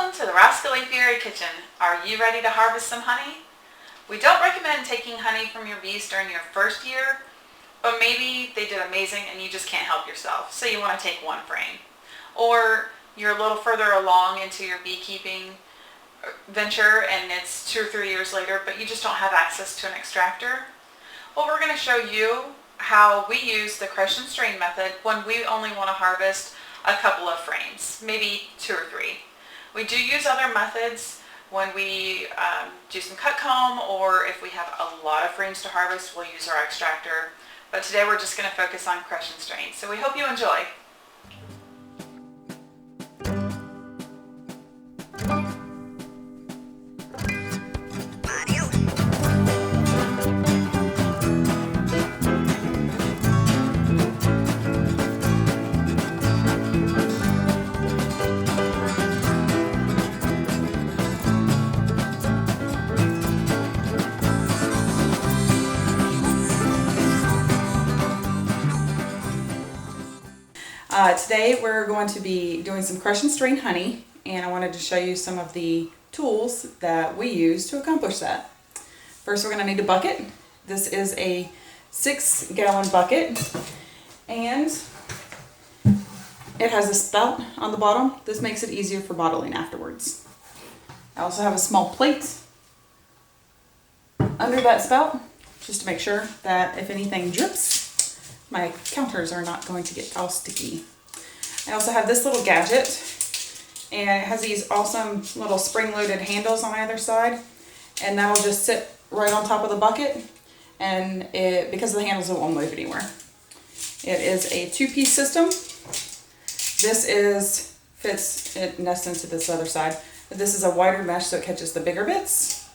Welcome to the Rascal Apiary kitchen. Are you ready to harvest some honey? We don't recommend taking honey from your bees during your first year, but maybe they did amazing and you just can't help yourself, so you want to take one frame. Or you're a little further along into your beekeeping venture and it's 2 or 3 years later, but you just don't have access to an extractor. Well, we're going to show you how we use the crush and strain method when we only want to harvest a couple of frames, maybe 2 or 3. We do use other methods when we do some cut comb, or if we have a lot of frames to harvest, we'll use our extractor. But today we're just going to focus on crush and strain. So we hope you enjoy. Today we're going to be doing some crush and strain honey, and I wanted to show you some of the tools that we use to accomplish that. First, we're going to need a bucket. This is a 6-gallon bucket, and it has a spout on the bottom. This makes it easier for bottling afterwards. I also have a small plate under that spout, just to make sure that if anything drips, my counters are not going to get all sticky. I also have this little gadget, and it has these awesome little spring-loaded handles on either side, and that'll just sit right on top of the bucket, and because of the handles, it won't move anywhere. It is a 2-piece system. This fits, it nests into this other side, but this is a wider mesh so it catches the bigger bits,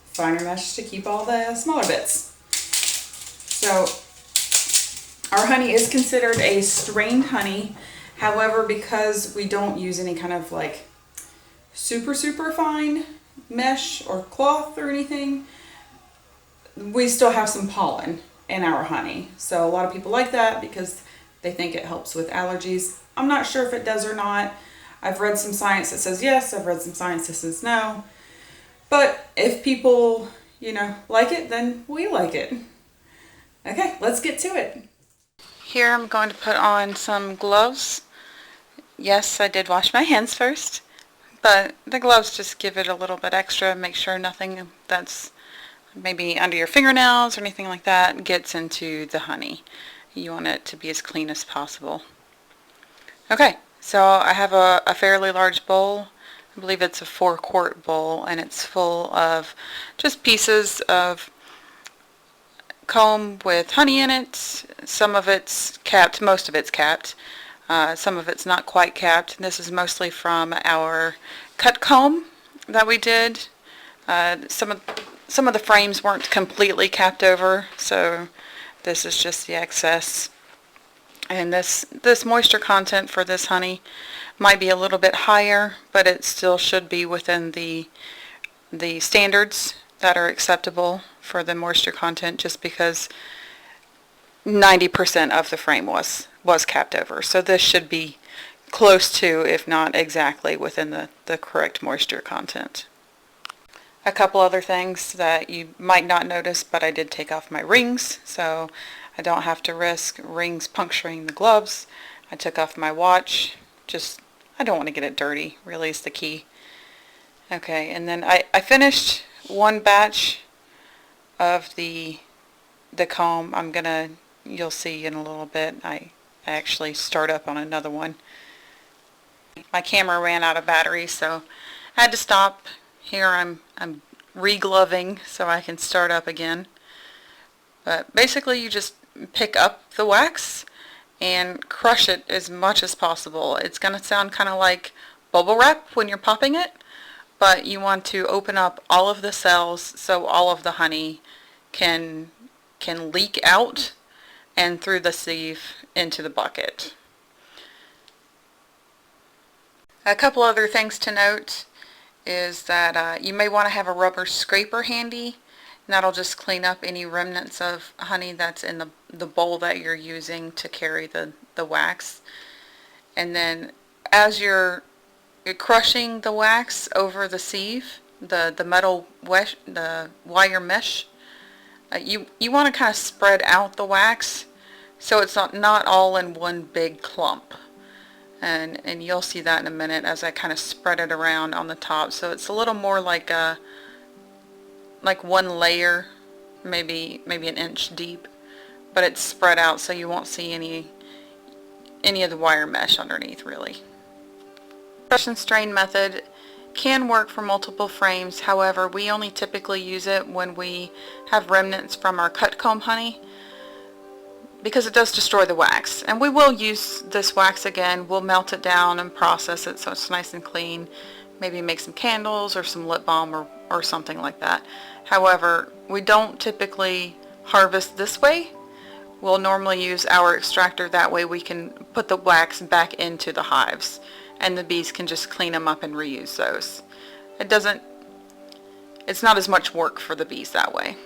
finer mesh to keep all the smaller bits. So our honey is considered a strained honey. However, because we don't use any kind of like super fine mesh or cloth or anything, we still have some pollen in our honey. So a lot of people like that because they think it helps with allergies. I'm not sure if it does or not. I've read some science that says yes, I've read some science that says no. But if people, like it, then we like it. Okay, let's get to it. Here I'm going to put on some gloves. Yes, I did wash my hands first, but the gloves just give it a little bit extra, make sure nothing that's maybe under your fingernails or anything like that gets into the honey. You want it to be as clean as possible. Okay, so I have a fairly large bowl. I believe it's a 4-quart bowl, and it's full of just pieces of comb with honey in it. Some of it's capped, most of it's capped. Some of it's not quite capped. This is mostly from our cut comb that we did. Some of the frames weren't completely capped over, so this is just the excess. And this moisture content for this honey might be a little bit higher, but it still should be within the standards that are acceptable for the moisture content, just because 90% of the frame was capped over. So this should be close to, if not exactly, within the correct moisture content. A couple other things that you might not notice, but I did take off my rings, so I don't have to risk rings puncturing the gloves. I took off my watch. I don't want to get it dirty, really is the key. Okay, and then I finished one batch of the comb. You'll see in a little bit, I actually start up on another one. My camera ran out of battery, so I had to stop. Here I'm re-gloving so I can start up again. But basically you just pick up the wax and crush it as much as possible. It's going to sound kind of like bubble wrap when you're popping it, but you want to open up all of the cells so all of the honey can leak out and through the sieve into the bucket. A couple other things to note is that you may want to have a rubber scraper handy, and that'll just clean up any remnants of honey that's in the bowl that you're using to carry the wax. And then as you're crushing the wax over the sieve, the metal wesh, the wire mesh, you want to kind of spread out the wax so it's not all in one big clump. And you'll see that in a minute as I kind of spread it around on the top. So it's a little more like one layer, maybe an inch deep, but it's spread out so you won't see any of the wire mesh underneath really. Crush and strain method can work for multiple frames. However, we only typically use it when we have remnants from our cut comb honey, because it does destroy the wax. And we will use this wax again. We'll melt it down and process it so it's nice and clean. Maybe make some candles or some lip balm or something like that. However, we don't typically harvest this way. We'll normally use our extractor. That way we can put the wax back into the hives and the bees can just clean them up and reuse those. It's not as much work for the bees that way.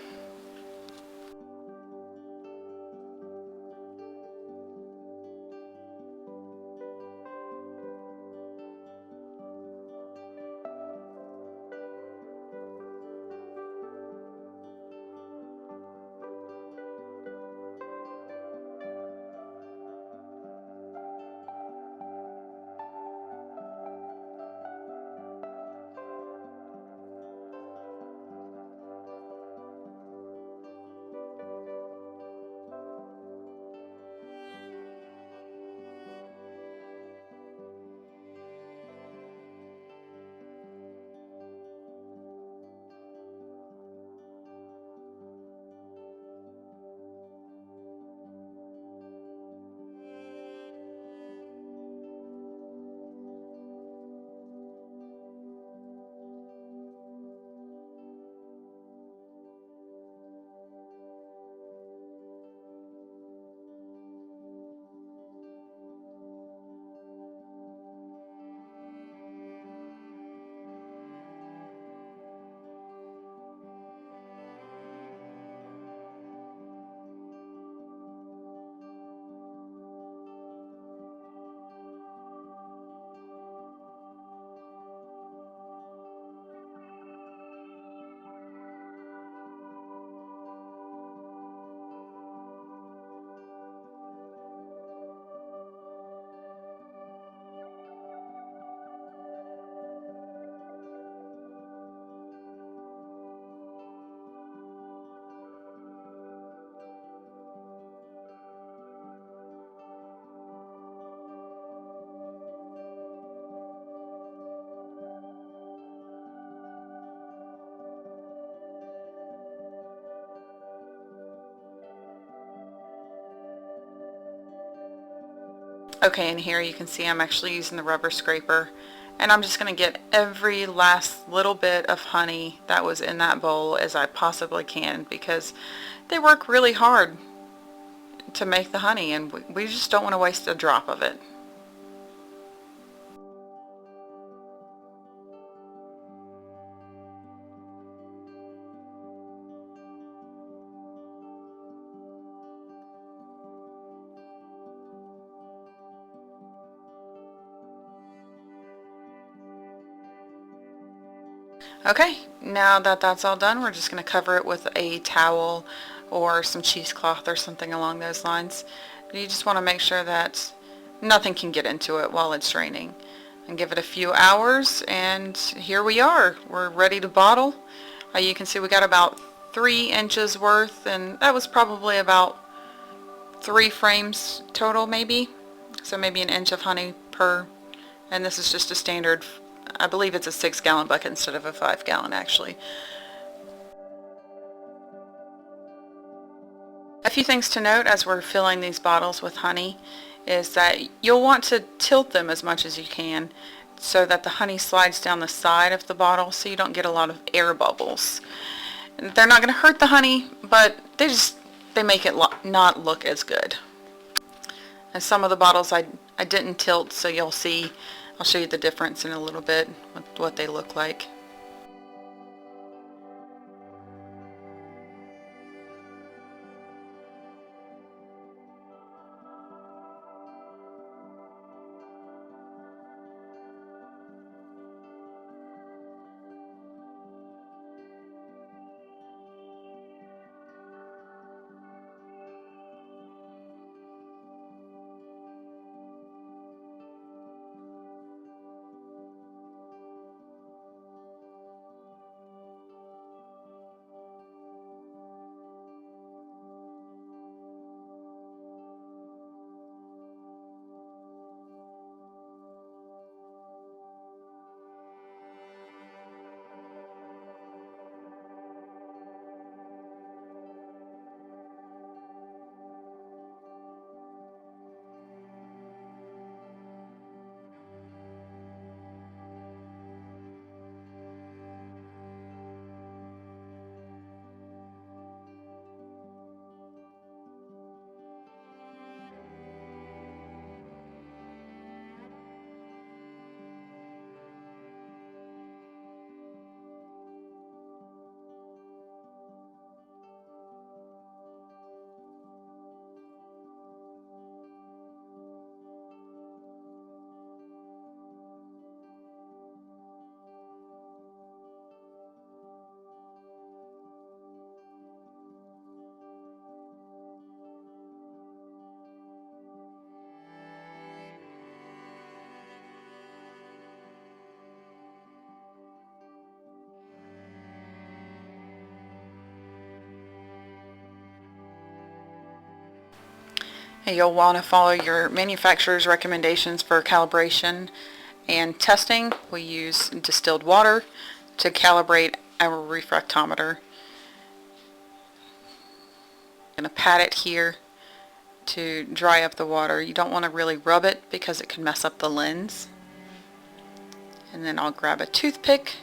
Okay, and here you can see I'm actually using the rubber scraper, and I'm just going to get every last little bit of honey that was in that bowl as I possibly can, because they work really hard to make the honey and we just don't want to waste a drop of it. Okay, now that that's all done, we're just going to cover it with a towel or some cheesecloth or something along those lines. You just want to make sure that nothing can get into it while it's draining. And give it a few hours, and here we are. We're ready to bottle. You can see we got about 3 inches worth, and that was probably about 3 frames total maybe. So maybe an inch of honey per, and this is just a standard, I believe it's a 6-gallon bucket instead of a 5-gallon actually. A few things to note as we're filling these bottles with honey is that you'll want to tilt them as much as you can so that the honey slides down the side of the bottle so you don't get a lot of air bubbles. They're not going to hurt the honey, but they make it not look as good. And some of the bottles I didn't tilt, so you'll see, I'll show you the difference in a little bit with what they look like. You'll want to follow your manufacturer's recommendations for calibration and testing. We use distilled water to calibrate our refractometer. I'm going to pat it here to dry up the water. You don't want to really rub it because it can mess up the lens. And then I'll grab a toothpick,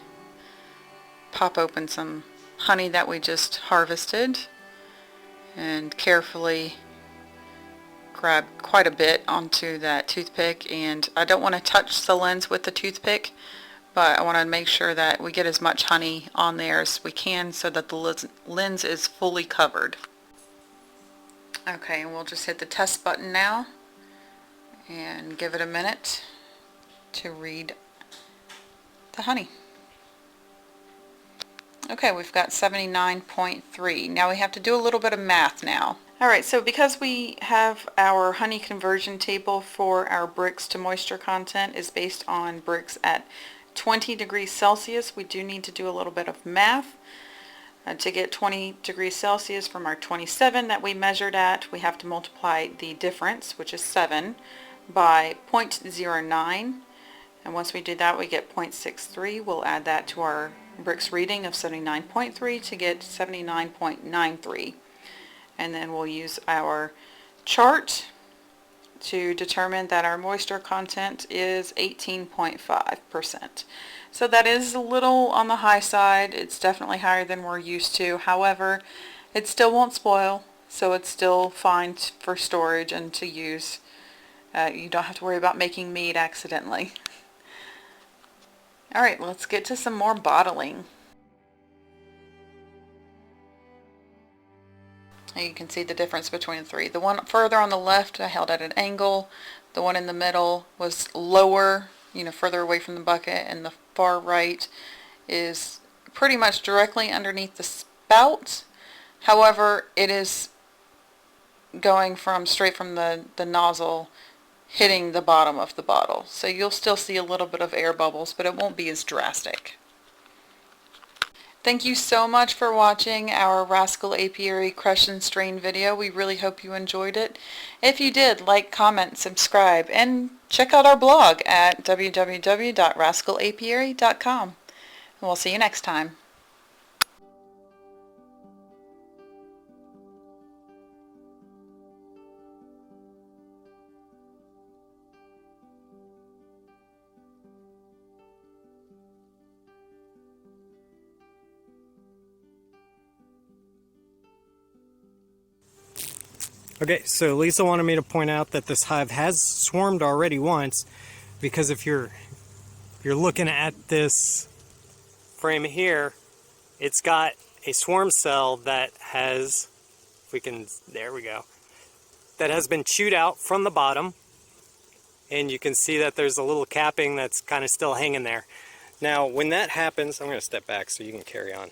pop open some honey that we just harvested, and carefully grab quite a bit onto that toothpick. And I don't want to touch the lens with the toothpick, but I want to make sure that we get as much honey on there as we can so that the lens is fully covered. Okay, and we'll just hit the test button now and give it a minute to read the honey. Okay, we've got 79.3. Now we have to do a little bit of math now. Alright, so because we have our honey conversion table for our bricks to moisture content is based on bricks at 20 degrees Celsius, we do need to do a little bit of math. To get 20 degrees Celsius from our 27 that we measured at, we have to multiply the difference, which is 7, by 0.09. And once we do that, we get 0.63. We'll add that to our bricks reading of 79.3 to get 79.93. And then we'll use our chart to determine that our moisture content is 18.5%. So that is a little on the high side. It's definitely higher than we're used to. However, it still won't spoil, so it's still fine for storage and to use. You don't have to worry about making mead accidentally. Alright, let's get to some more bottling. You can see the difference between the three. The one further on the left I held at an angle. The one in the middle was lower, further away from the bucket, and the far right is pretty much directly underneath the spout. However, it is going straight from the nozzle, hitting the bottom of the bottle. So you'll still see a little bit of air bubbles, but it won't be as drastic. Thank you so much for watching our Rascal Apiary crush and strain video. We really hope you enjoyed it. If you did, like, comment, subscribe, and check out our blog at www.rascalapiary.com. And we'll see you next time. Okay, so Lisa wanted me to point out that this hive has swarmed already once, because if you're looking at this frame here, it's got a swarm cell that has, there we go, that has been chewed out from the bottom, and you can see that there's a little capping that's kind of still hanging there. Now, when that happens, I'm going to step back so you can carry on.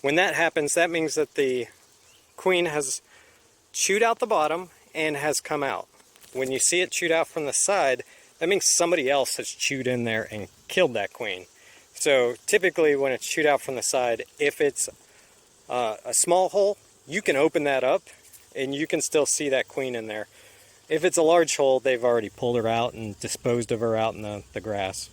When that happens, that means that the queen has chewed out the bottom and has come out. When you see it chewed out from the side, that means somebody else has chewed in there and killed that queen. So typically when it's chewed out from the side, if it's a small hole, you can open that up and you can still see that queen in there. If it's a large hole, they've already pulled her out and disposed of her out in the grass.